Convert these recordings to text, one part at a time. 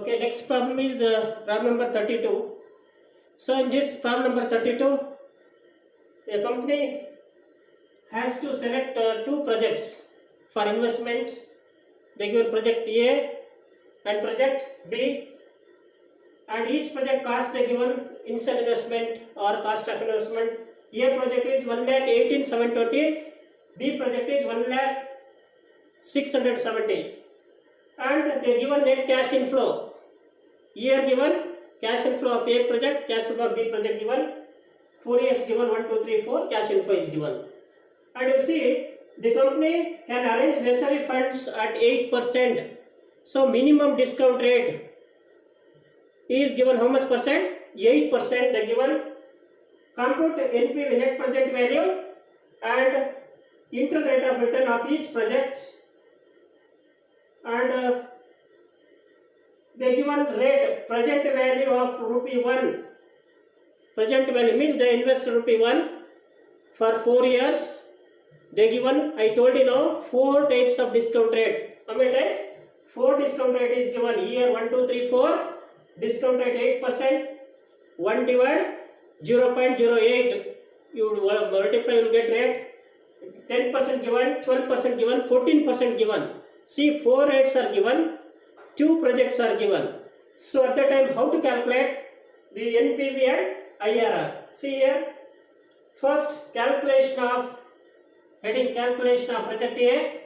Okay, next problem is problem number 32. So in this problem number 32, a company has to select two projects for investment. They give project A and project B, and each project cost they given initial investment or cost of investment. A project is 1,18,720, B project is 1,06,70, and they given net cash inflow. Here given cash inflow of A project, cash inflow of B project given, 4 years given, 1, 2, 3, 4, cash inflow is given. And you see, the company can arrange necessary funds at 8%. So minimum discount rate is given how much percent? 8% they given. Compute NPV, net present value, and internal rate of return of each project, and they given rate present value of rupee 1. Present value means they invest rupee 1 for 4 years. They given, I told you now, 4 types of discount rate. How many types? 4 discount rate is given here. 1, 2, 3, 4. Discount rate 8%. 1 divide 0.08. You would multiply, you will get rate. 10% given, 12% given, 14% given. See, 4 rates are given, 2 projects are given. So at that time, how to calculate the NPV and IRR? See here, first calculation of heading, calculation of project A,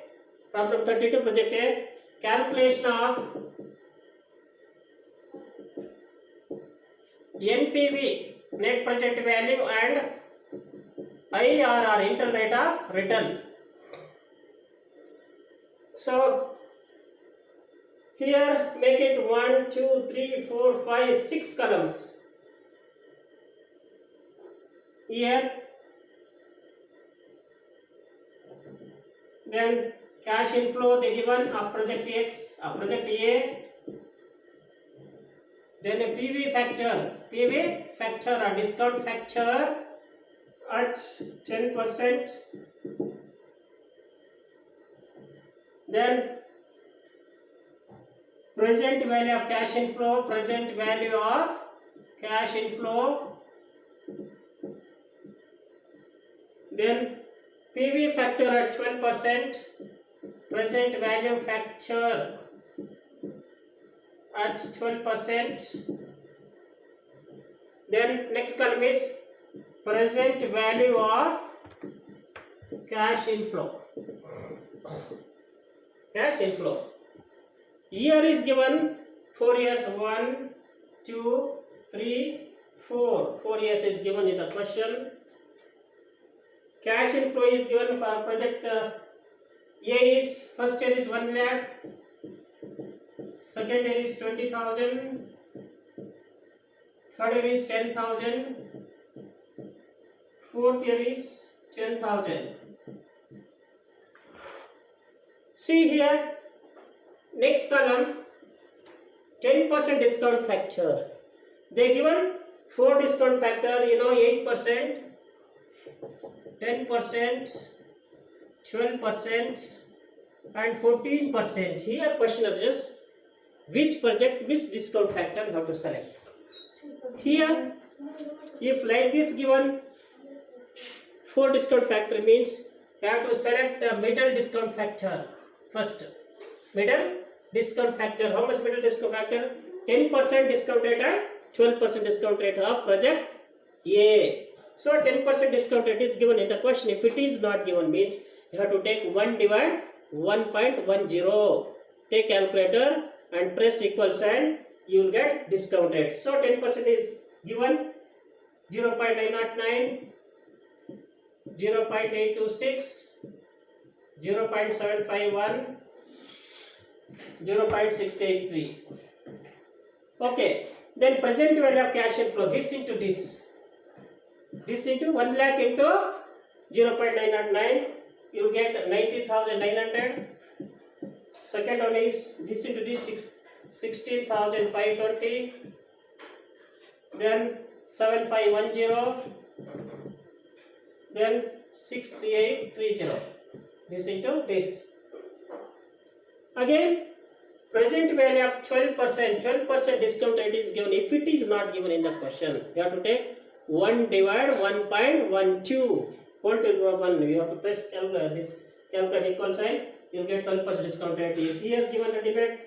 problem 32, project A, calculation of NPV, net present value, and IRR, internal rate of return. So here make it 1, 2, 3, 4, 5, 6 columns. Here, then cash inflow they given of project X, of project A. Then a PV factor or discount factor at 10%. Then present value of cash inflow, present value of cash inflow. Then PV factor at 12%, present value factor at 12%. Then next column is present value of cash inflow. Cash inflow. Year is given 4 years, 1, 2, 3, 4. 4 years is given in the question. Cash inflow is given for project A is, first year is 1 lakh, second year is 20,000, third year is 10,000, fourth year is 10,000. See here, next column, 10% discount factor. They given 4 discount factor, 8%, 10%, 12%, and 14%. Here question is just which project, which discount factor we have to select. Here, if like this given 4 discount factor means you have to select the middle discount factor first. Middle discount factor. How much middle discount factor? 10% discount rate and 12% discount rate of project A. So 10% discount rate is given in the question. If it is not given means you have to take 1 divide 1.10. Take calculator and press equals and you will get discount rate. So 10% is given 0.909, 0.826, 0.751, 0.683. Okay, then present value of cash inflow, this into this into 1 lakh into 0.909, you will get 90,900. Second one is this into this, 16,520, then 7510, then 6830. This into this. Again present value of 12%. 12% discount rate is given. If it is not given in the question, you have to take 1 divide 1.12 whole to the power 1. You have to press this calculate equal sign. You will get 12% discount rate is here given the debate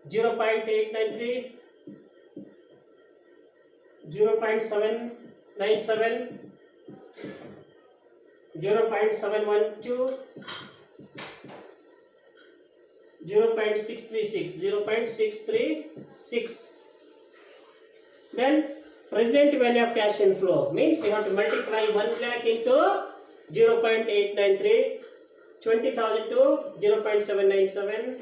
0.893, 0.797, 0.712, 0.636, 0.636. Then present value of cash inflow means you have to multiply 1 lakh into 0.893, 20,000 to 0.797,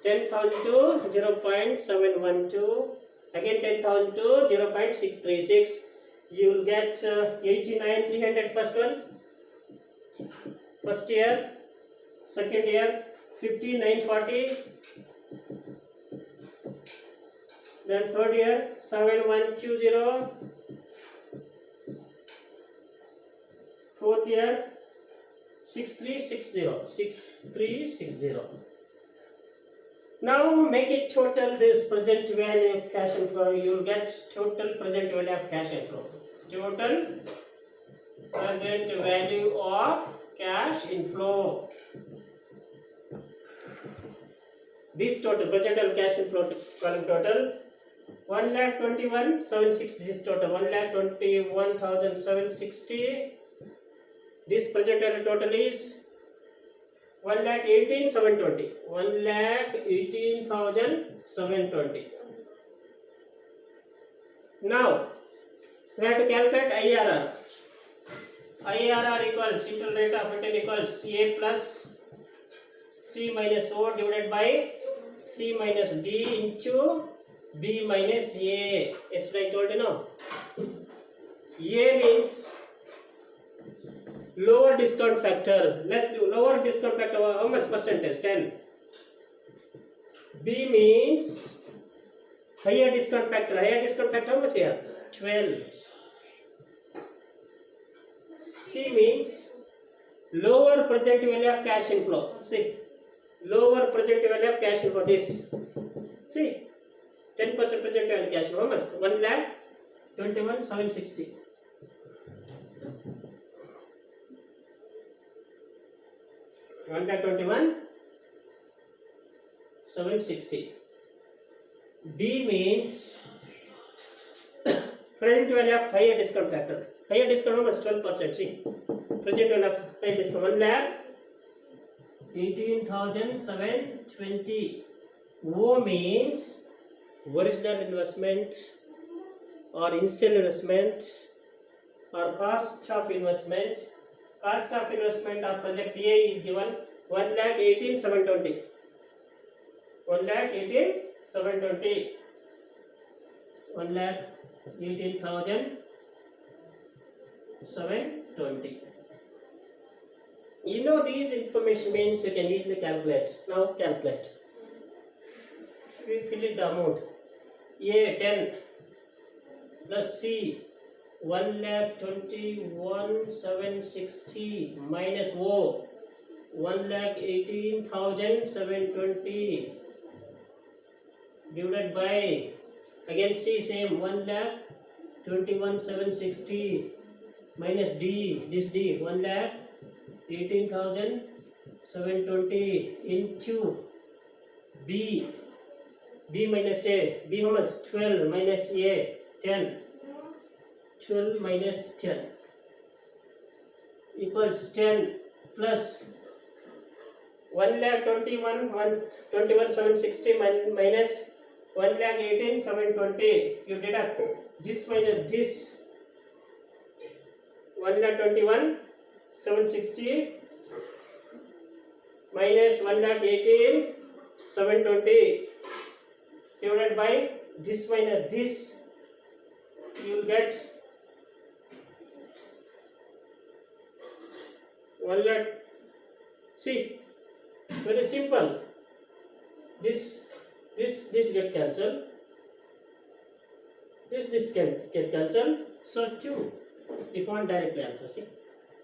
10,000 to 0.712, again 10,000 to 0.636. You will get 89,300 first one, first year, second year 5940, then third year 7120, fourth year 6360. Now make it total this present value of cash inflow. You will get total present value of cash inflow. Total present value of cash inflow. This total present value of cash inflow column total 1,21,760. This total 1,21,760. This present value total is 1,18,720. 1,18,720. Now we have to calculate IRR. IRR equals internal rate of return equals A plus C minus O divided by C minus D into B minus A. Yesterday I told you now. A means lower discount factor. Let's do lower discount factor. How much percentage? 10. B means higher discount factor. Higher discount factor how much here? 12. C means lower present value of cash inflow. See, lower present value of cash inflow. This. See, 10% present value cash inflow. How much? 1,21,760. 1,21,760. D means present value of higher discount factor. Higher discount how much? 12%. See, present value of higher discount 1,18,720. O means original investment or initial investment or cost of investment. Cost of investment of project A is given 1,18,720. 1,18,720. 1,18,720. You know these information means you can easily calculate. Now calculate. Fill it the amount. A 10 plus C 1,21,760 minus O 1,18,720 divided by again C same 1,21,760 minus D, this D 1,18,720 into B minus A. B how much? 12 minus A 10. 12 minus 10 equals 10 plus 1,21,760 minus 1,18,720. You deduct this minus this 1,21,760 minus 1,18,720 divided by this minus this. You will get 1 lakh. See, very simple. This get cancelled. This can get cancelled. So 2. If one directly answer, see,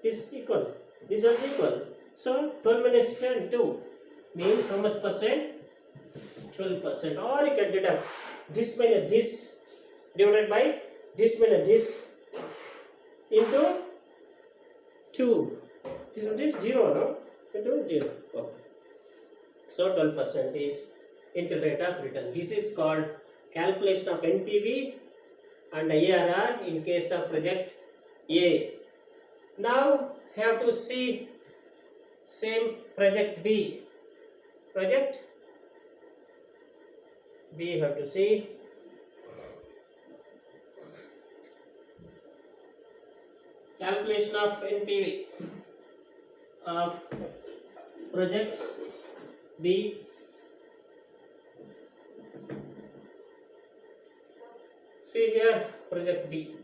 this equal. This is equal. So 12 minus 10, 2 means how much percent? 12%, or you can deduct this minus this divided by this minus this into 2. This 0, no? Into 0. Okay. So 12% is internal rate of return. This is called calculation of NPV and IRR in case of project A. Now have to see same project B. Project B have to see. Calculation of NPV of project B. See here, project B.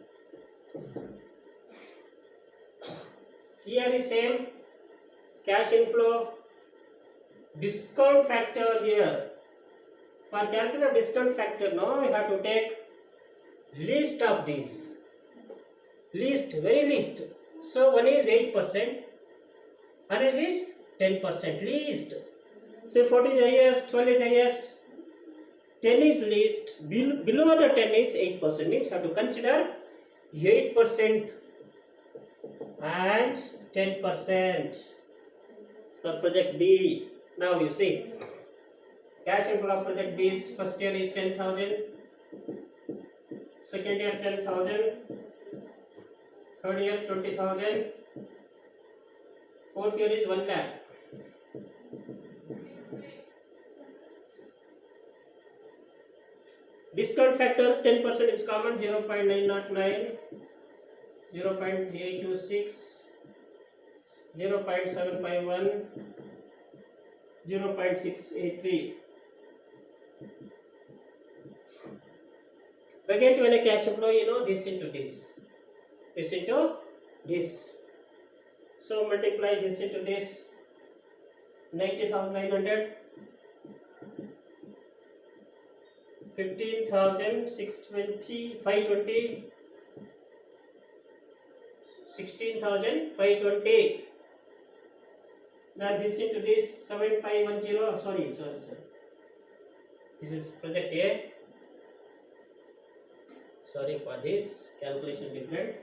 Here is same cash inflow, discount factor here. For calculation of discount factor, no, you have to take least of these. Least, very least. So one is 8%, other is 10%. Least. So 14 is highest, 12 is highest, 10 is least. Below the 10 is 8%. Means you have to consider 8% and 10% for project B. Now you see, cash inflow of project B is first year is 10,000, second year 10,000, third year 20,000, fourth year is 1 lakh. Discount factor 10% is common, 0.909, 0.826, 0.751, 0.683. Present value cash flow, you know, this into this into this. So multiply this into this, 90,900, 15,620, 520, 16,520. Now this into this, 7510. Sorry. This is project A. Sorry for this calculation different.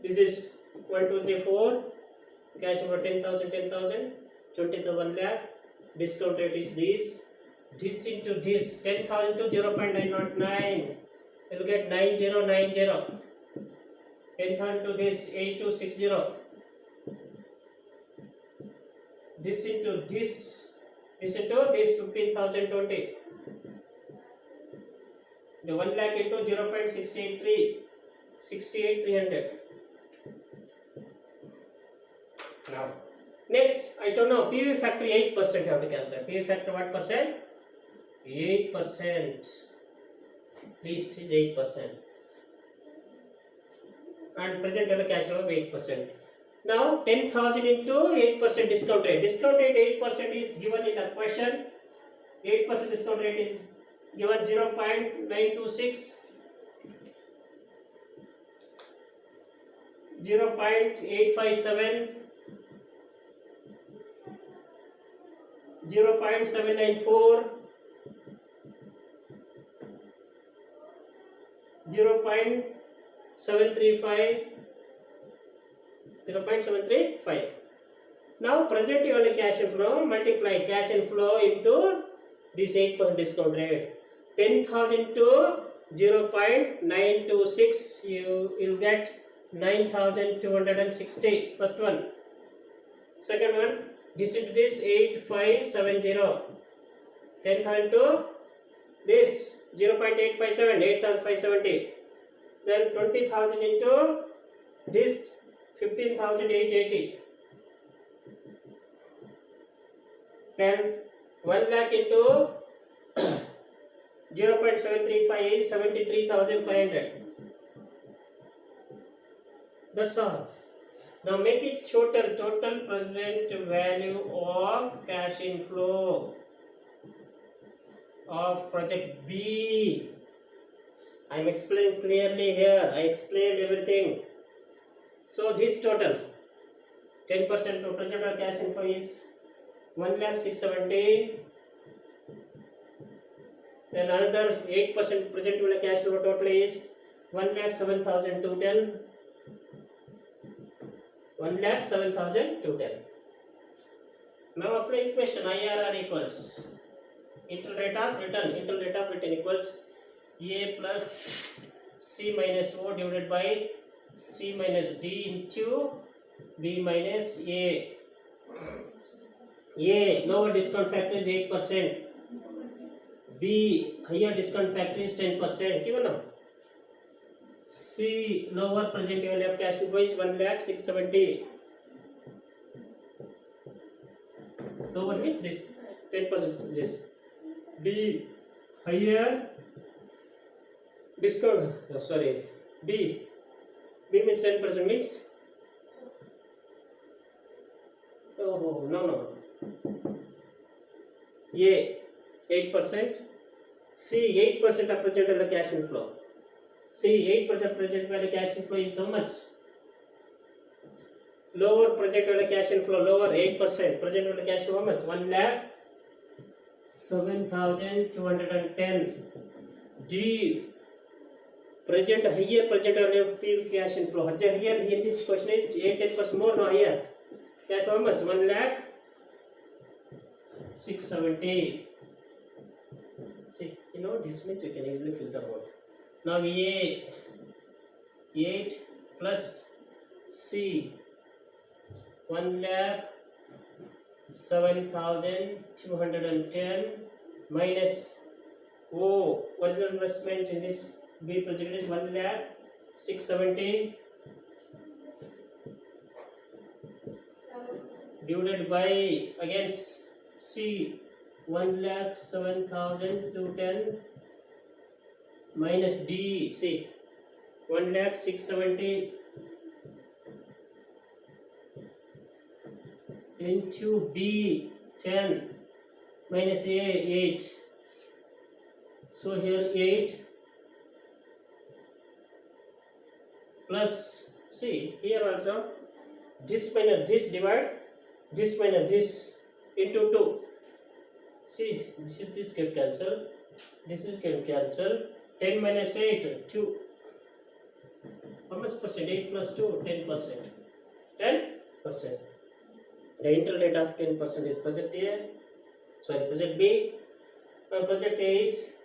This is 1, 2, 3, 4. Cash over 10,000, 20,000, 1 lakh. Discount rate is this. This into this, 10,000 to 0.909. You will get 9090. 10,000 to this, 8260. This into this into this, 15,020. The 1 lakh into 0.683, 68,300. Now, next, I don't know, PV factor 8% have to calculate. PV factor what percent? 8%. Least is 8%. And present value cash flow 8%. Now, 10,000 into 8% discount rate. Discount rate 8% is given in the question. 8% discount rate is given 0.926, 0.857, 0.794, 0.735, 0.735. Now present value cash inflow, multiply cash inflow into this 8% discount rate. 10,000 to 0.926, you will get 9,260. First one. Second one, this into this 8570. 10,000 to this 0.857, 8,570. Then 20,000 into this 15,880. Then 1 lakh into 0.735 is 73,500. That's all. Now make it total present value of cash inflow of project B. I am explaining clearly here. I explained everything. So this total 10% of present cash inflow is 1,670,000. Then another 8% present value cash flow total is 1,07,210. 1,07,210. Now apply equation IRR equals internal rate of return. Internal rate of return equals A plus C minus O divided by C minus D into B minus A. A lower discount factor is 8%. B higher discount factor is 10%. Given now. C lower present value of cash flow is 1,06,70,000. Lower means this 10%. This. D higher discount. Sorry. B means 10% means. Oh no. A 8%. C 8% of present value cash inflow. C 8% present value cash inflow is how much? Lower present value cash inflow, lower 8% present value cash flow how much? 1,07,210. D present higher present value cash inflow. Here in this question is 8-10% more no higher. Cash flow how much? 1,06,70,000. See, this means you can easily filter out. Now A 8 plus C 1,07,210 minus O original investment in this B project is 1,06,70,000 divided by against C 1,07,210 minus D, see 1,06,70,000 into B 10 minus A 8. So here 8 plus, see here also this minus this divide this minus this into 2. See this can cancel, this is can cancel. 10 minus 8, 2. How much percent? 8 plus 2, 10%. 10%. The internal rate of 10% is project A. Sorry, project B. Project A is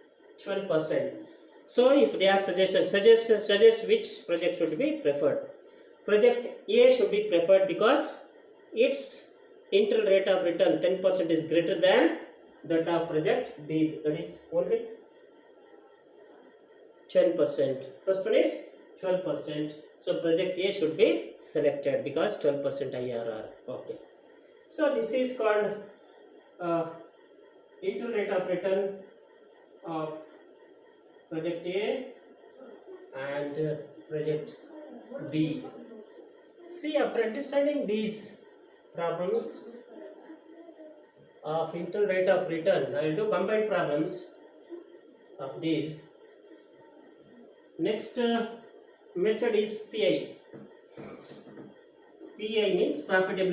12%. So, if they are suggestions, suggest which project should be preferred. Project A should be preferred because its internal rate of return 10% is greater than that of project B. That is only 10%. First one is 12%. So project A should be selected because 12% IRR. Okay. So this is called internal rate of return of project A and project B. See, after understanding these problems of internal rate of return, I will do combined problems of these. Next method is PI. PI means profitability.